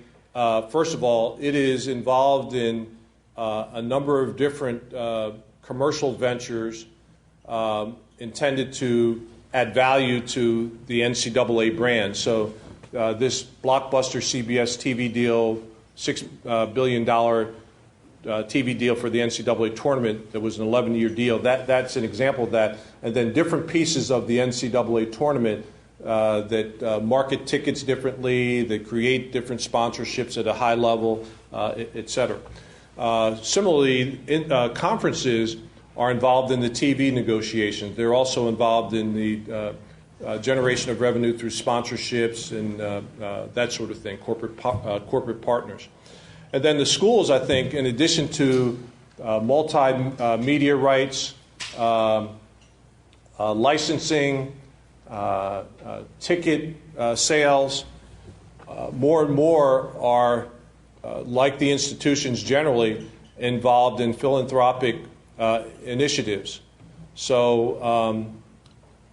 first of all, it is involved in a number of different commercial ventures intended to add value to the NCAA brand. So this blockbuster CBS TV deal, $6 billion TV deal for the NCAA tournament that was an 11-year deal, that's an example of that. And then different pieces of the NCAA tournament that market tickets differently, that create different sponsorships at a high level, et cetera. Similarly, conferences are involved in the TV negotiations. They're also involved in the generation of revenue through sponsorships and that sort of thing, corporate partners. And then the schools, I think, in addition to multimedia rights, licensing, ticket sales, more and more are, like the institutions generally, involved in philanthropic initiatives. So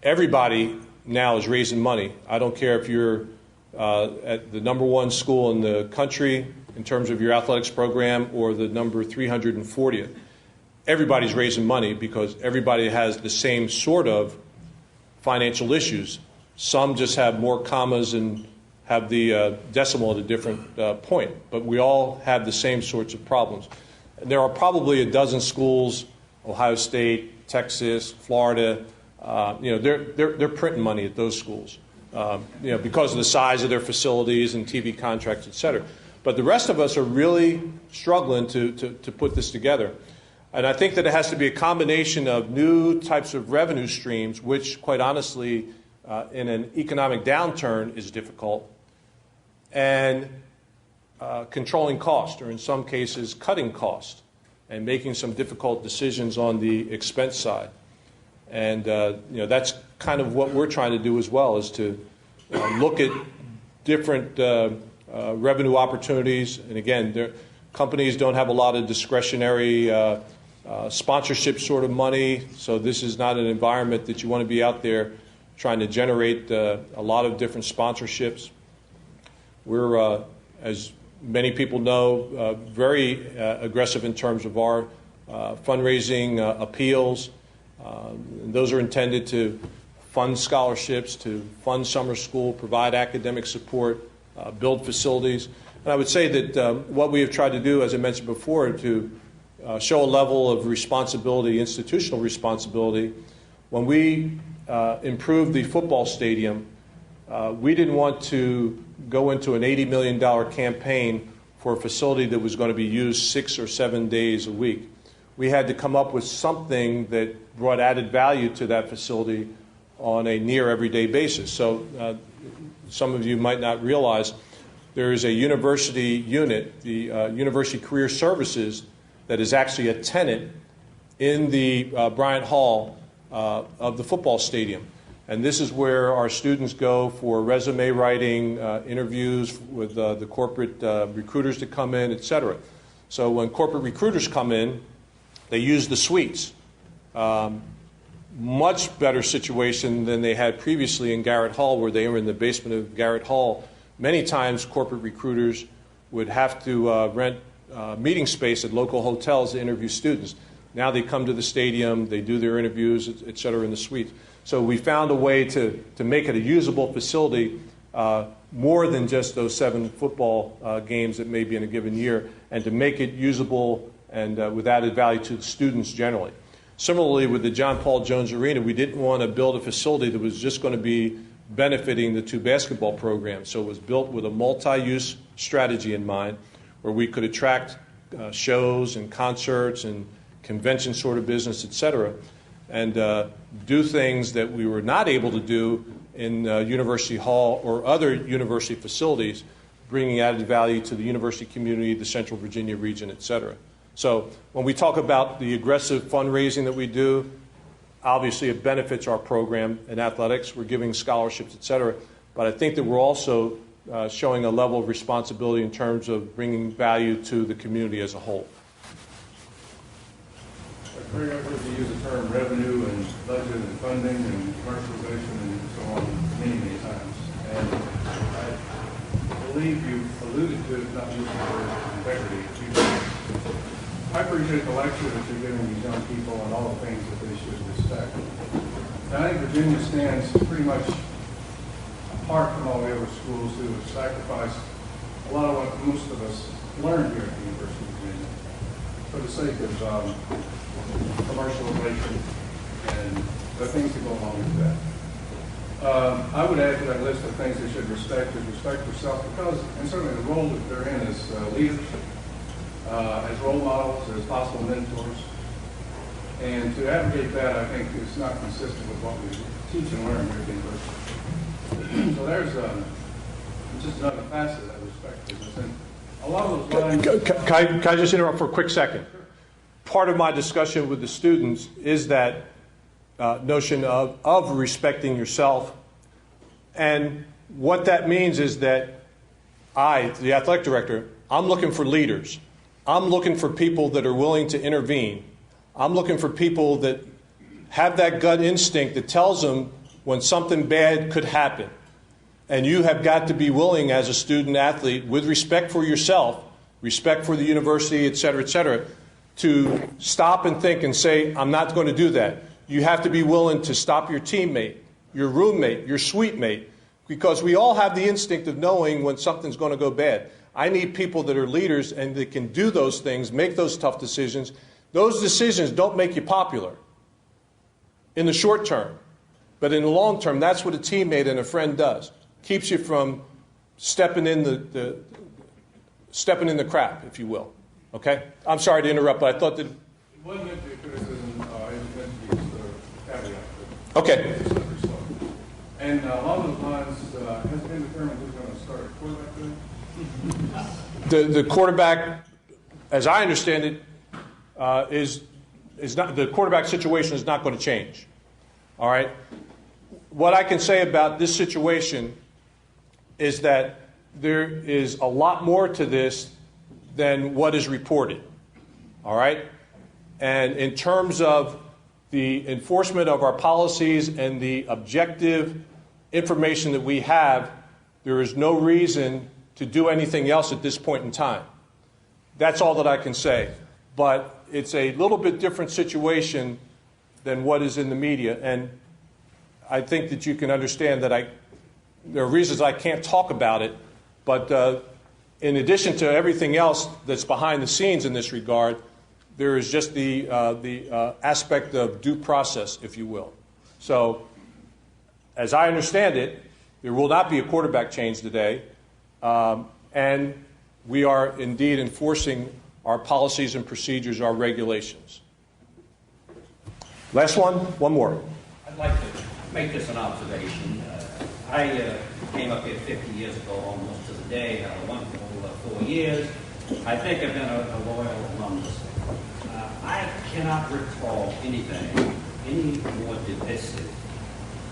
everybody now is raising money. I don't care if you're at the #1 school in the country in terms of your athletics program or the number 340th. Everybody's raising money because everybody has the same sort of financial issues. Some just have more commas and have the decimal at a different point, but we all have the same sorts of problems. And there are probably a dozen schools, Ohio State, Texas, Florida, they're printing money at those schools, because of the size of their facilities and TV contracts, et cetera. But the rest of us are really struggling to put this together. And I think that it has to be a combination of new types of revenue streams, which, quite honestly, in an economic downturn is difficult, and controlling cost, or in some cases, cutting cost, and making some difficult decisions on the expense side. And that's kind of what we're trying to do as well, is to look at different revenue opportunities. And again, companies don't have a lot of discretionary sponsorship sort of money, so this is not an environment that you want to be out there trying to generate a lot of different sponsorships. We're, as many people know, very aggressive in terms of our fundraising appeals. Those are intended to fund scholarships, to fund summer school, provide academic support, build facilities. And I would say that what we have tried to do, as I mentioned before, to show a level of responsibility, institutional responsibility. When we improved the football stadium, we didn't want to go into an $80 million campaign for a facility that was going to be used 6 or 7 days a week. We had to come up with something that brought added value to that facility on a near everyday basis. So some of you might not realize there is a university unit, the University Career Services, that is actually a tenant in the Bryant Hall of the football stadium. And this is where our students go for resume writing, interviews with the corporate recruiters that come in, et cetera. So when corporate recruiters come in, they use the suites. Much better situation than they had previously in Garrett Hall, where they were in the basement of Garrett Hall. Many times corporate recruiters would have to rent meeting space at local hotels to interview students. Now they come to the stadium, they do their interviews, et cetera, in the suites. So we found a way to make it a usable facility, more than just those 7 football games that may be in a given year, and to make it usable and with added value to the students generally. Similarly, with the John Paul Jones Arena, we didn't want to build a facility that was just going to be benefiting the 2 basketball programs. So it was built with a multi-use strategy in mind, where we could attract shows and concerts and convention sort of business, et cetera, and do things that we were not able to do in University Hall or other university facilities, bringing added value to the university community, the Central Virginia region, et cetera. So when we talk about the aggressive fundraising that we do, obviously it benefits our program in athletics. We're giving scholarships, et cetera. But I think that we're also showing a level of responsibility in terms of bringing value to the community as a whole. Craig, I've heard you use the term revenue and budget and funding and commercialization and so on many, many times. And I believe you alluded to it, not using the word integrity. I appreciate the lecture that you're giving these young people and all the things that they should respect. And I think Virginia stands pretty much apart from all the other schools who have sacrificed a lot of what most of us learned here at the University of Virginia for the sake of commercialization and the things that go along with that. I would add to that list of things they should respect is respect for self, because, and certainly the role that they're in as leaders, as role models, as possible mentors. And to advocate that, I think, is not consistent with what we teach and learn here at the university. So there's just another facet of that respect business. And a lot of those lines... Can I just interrupt for a quick second? Part of my discussion with the students is that notion of respecting yourself. And what that means is that the athletic director, I'm looking for leaders. I'm looking for people that are willing to intervene. I'm looking for people that have that gut instinct that tells them when something bad could happen. And you have got to be willing as a student athlete, with respect for yourself, respect for the university, et cetera, to stop and think and say, I'm not going to do that. You have to be willing to stop your teammate, your roommate, your suite mate, because we all have the instinct of knowing when something's going to go bad. I need people that are leaders and that can do those things, make those tough decisions. Those decisions don't make you popular in the short term, but in the long term, that's what a teammate and a friend does. Keeps you from stepping in the crap, if you will. Okay? I'm sorry to interrupt, but I thought that... It wasn't meant to be a criticism, it was meant to be just a caveat. Okay. And along those lines, has it been determined who's going to start a quarterback then? The quarterback, as I understand it, is not, the quarterback situation is not going to change. All right? What I can say about this situation is that there is a lot more to this than what is reported. All right? And in terms of the enforcement of our policies and the objective information that we have, there is no reason to do anything else at this point in time. That's all that I can say. But it's a little bit different situation than what is in the media. And I think that you can understand that there are reasons I can't talk about it. But in addition to everything else that's behind the scenes in this regard, there is just the aspect of due process, if you will. So, as I understand it, there will not be a quarterback change today. And we are indeed enforcing our policies and procedures, our regulations. Last one more. I'd like to make this an observation. I came up here 50 years ago, almost to the day, had a wonderful 4 years. I think I've been a loyal alumnus. I cannot recall anything any more divisive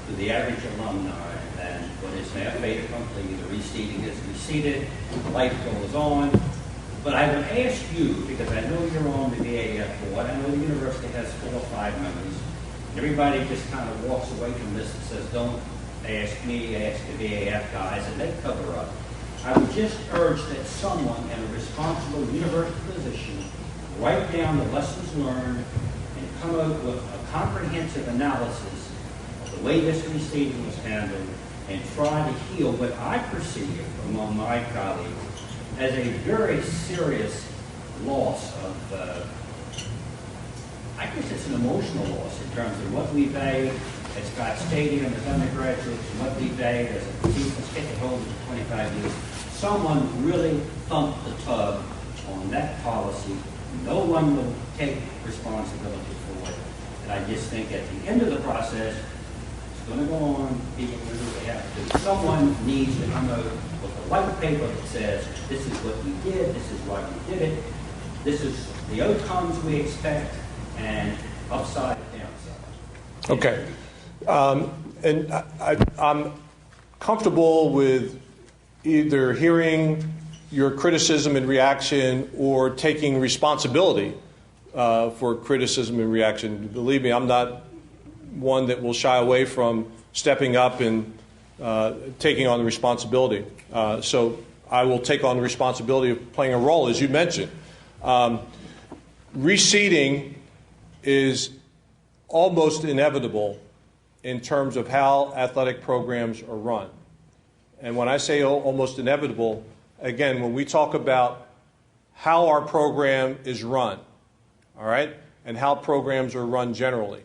to the average alumni than what is now fait accompli. The reseating is receded, life goes on. But I would ask you, because I know you're on the VAF board, I know the university has 4 or 5 members. Everybody just kind of walks away from this and says, don't ask me, ask the VAF guys, and they cover up. I would just urge that someone in a responsible university position write down the lessons learned and come up with a comprehensive analysis of the way this proceeding was handled and try to heal what I perceive among my colleagues as a very serious loss of, I guess it's an emotional loss in terms of what we value at Scott Stadium as undergraduates and what we value as a season ticket holders for 25 years. Someone really thumped the tub on that policy. No one will take responsibility for it. And I just think at the end of the process, it's going to go on, people will do what they have to. Someone needs to come out with a white paper that says, this is what we did, this is why we did it, this is the outcomes we expect, and upside and downside. Okay. And I'm comfortable with either hearing your criticism and reaction or taking responsibility for criticism and reaction. Believe me, I'm not one that will shy away from stepping up and taking on the responsibility. So I will take on the responsibility of playing a role, as you mentioned. Reseeding is almost inevitable in terms of how athletic programs are run. And when I say almost inevitable, again, when we talk about how our program is run, all right, and how programs are run generally.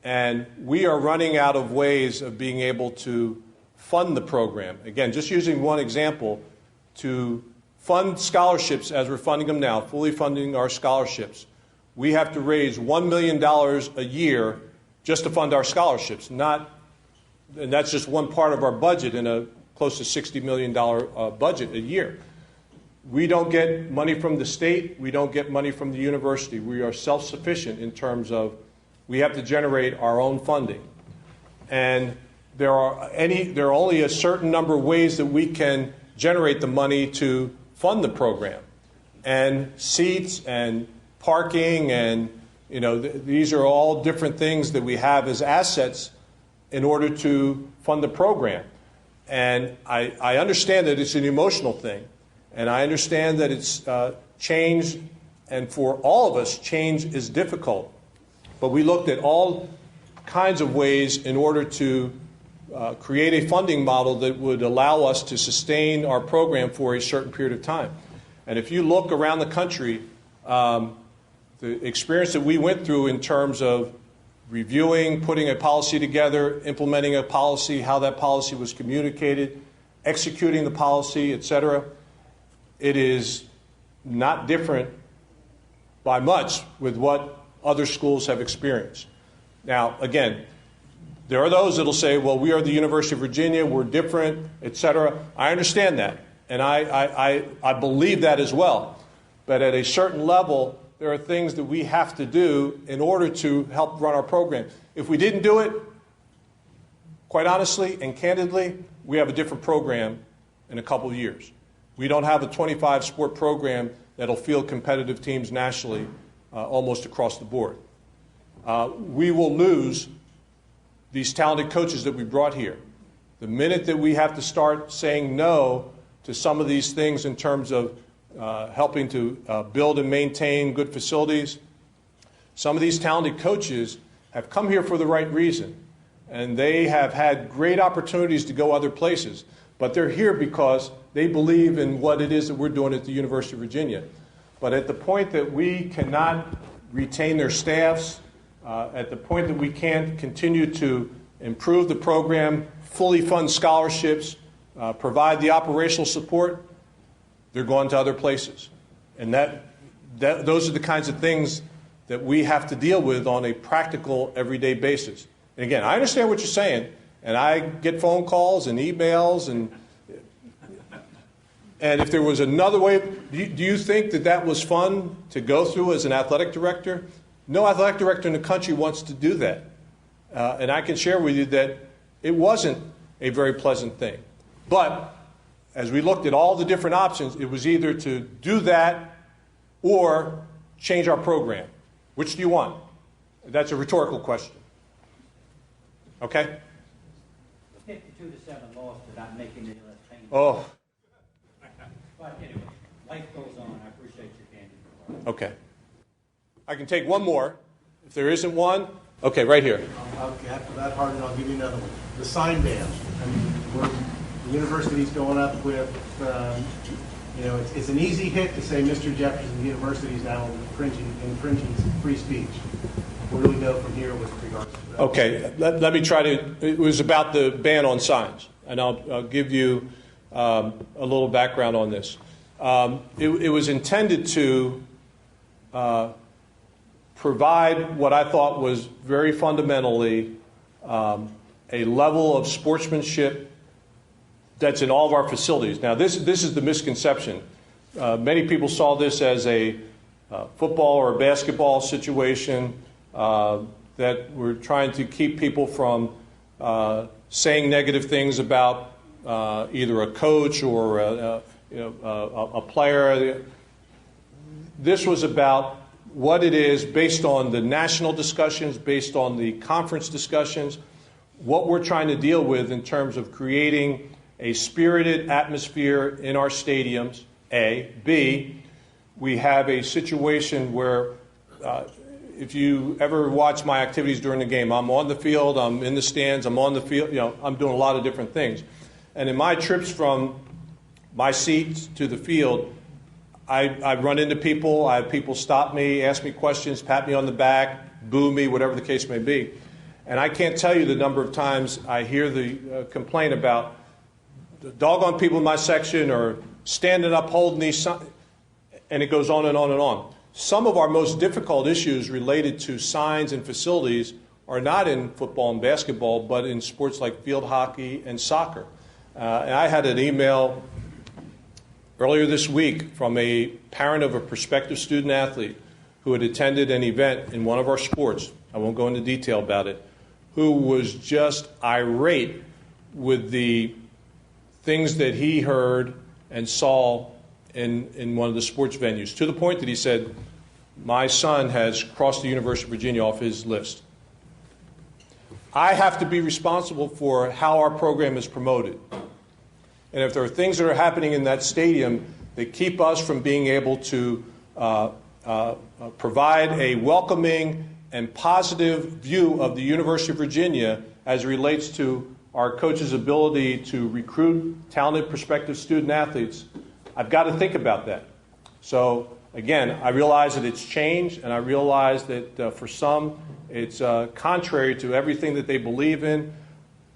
And we are running out of ways of being able to fund the program. Again, just using one example, to fund scholarships as we're funding them now, fully funding our scholarships, we have to raise $1 million a year just to fund our scholarships. And that's just one part of our budget in a close to $60 million budget a year. We don't get money from the state. We don't get money from the university. We are self-sufficient in terms of we have to generate our own funding. And there are only a certain number of ways that we can generate the money to fund the program. And seats and parking and, these are all different things that we have as assets in order to fund the program. And I understand that it's an emotional thing. And I understand that it's change, and for all of us, change is difficult. But we looked at all kinds of ways in order to create a funding model that would allow us to sustain our program for a certain period of time. And if you look around the country, the experience that we went through in terms of reviewing, putting a policy together, implementing a policy, how that policy was communicated, executing the policy, etc., it is not different by much with what other schools have experienced. Now, again, there are those that will say, well, we are the University of Virginia, we're different, etc. I understand that, and I believe that as well. But at a certain level, there are things that we have to do in order to help run our program. If we didn't do it, quite honestly and candidly, we have a different program in a couple of years. We don't have a 25-sport program that'll field competitive teams nationally almost across the board. We will lose these talented coaches that we brought here. The minute that we have to start saying no to some of these things in terms of helping to build and maintain good facilities, some of these talented coaches have come here for the right reason, and they have had great opportunities to go other places, but they're here because they believe in what it is that we're doing at the University of Virginia. But at the point that we cannot retain their staffs, at the point that we can't continue to improve the program, fully fund scholarships, provide the operational support, they're going to other places. And those are the kinds of things that we have to deal with on a practical, everyday basis. And again, I understand what you're saying, and I get phone calls and emails, and if there was another way, do you think that was fun to go through as an athletic director? No athletic director in the country wants to do that. And I can share with you that it wasn't a very pleasant thing. But as we looked at all the different options, it was either to do that or change our program. Which do you want? That's a rhetorical question. Okay? 52-7 loss to not making any less pain. Oh. But anyway, life goes on. I appreciate your candor. Okay. I can take one more. If there isn't one, okay, right here. After that part, I'll give you another one. The sign ban. I mean, where the university's going up with, it's an easy hit to say Mr. Jefferson University is now infringing free speech. Where do we go from here with regards to that? Okay, let me try to. It was about the ban on signs, and I'll give you a little background on this. It was intended to provide what I thought was very fundamentally a level of sportsmanship that's in all of our facilities. Now, this is the misconception. Many people saw this as a football or basketball situation that we're trying to keep people from saying negative things about either a coach or a player. This was about what it is based on the national discussions, based on the conference discussions, what we're trying to deal with in terms of creating a spirited atmosphere in our stadiums, A. B, we have a situation where if you ever watch my activities during the game, I'm on the field, I'm in the stands, I'm on the field, I'm doing a lot of different things. And in my trips from my seats to the field, I run into people, I have people stop me, ask me questions, pat me on the back, boo me, whatever the case may be. And I can't tell you the number of times I hear the complaint about the doggone people in my section or standing up holding these signs, and it goes on and on and on. Some of our most difficult issues related to signs and facilities are not in football and basketball, but in sports like field hockey and soccer. And I had an email earlier this week from a parent of a prospective student athlete who had attended an event in one of our sports, I won't go into detail about it, who was just irate with the things that he heard and saw in one of the sports venues, to the point that he said, my son has crossed the University of Virginia off his list. I have to be responsible for how our program is promoted. And if there are things that are happening in that stadium that keep us from being able to provide a welcoming and positive view of the University of Virginia as it relates to our coaches' ability to recruit talented prospective student athletes, I've got to think about that. So again, I realize that it's changed, and I realize that for some it's contrary to everything that they believe in.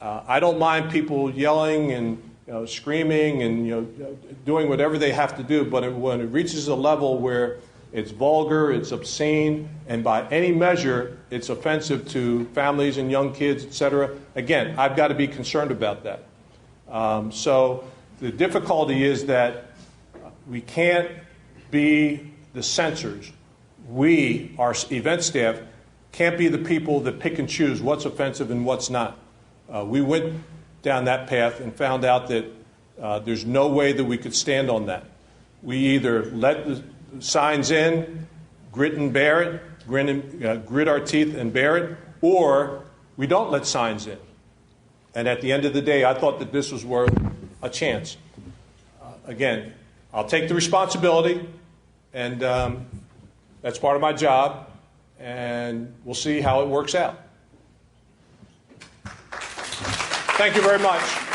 I don't mind people yelling and screaming and doing whatever they have to do, but when it reaches a level where it's vulgar, it's obscene, and by any measure it's offensive to families and young kids, etc., again, I've got to be concerned about that. So the difficulty is that we can't be the censors. We, our event staff, can't be the people that pick and choose what's offensive and what's not. We went down that path and found out that there's no way that we could stand on that. We either let the signs in, grit and bear it, grit our teeth and bear it, or we don't let signs in. And at the end of the day, I thought that this was worth a chance. Again, I'll take the responsibility, and that's part of my job, and we'll see how it works out. Thank you very much.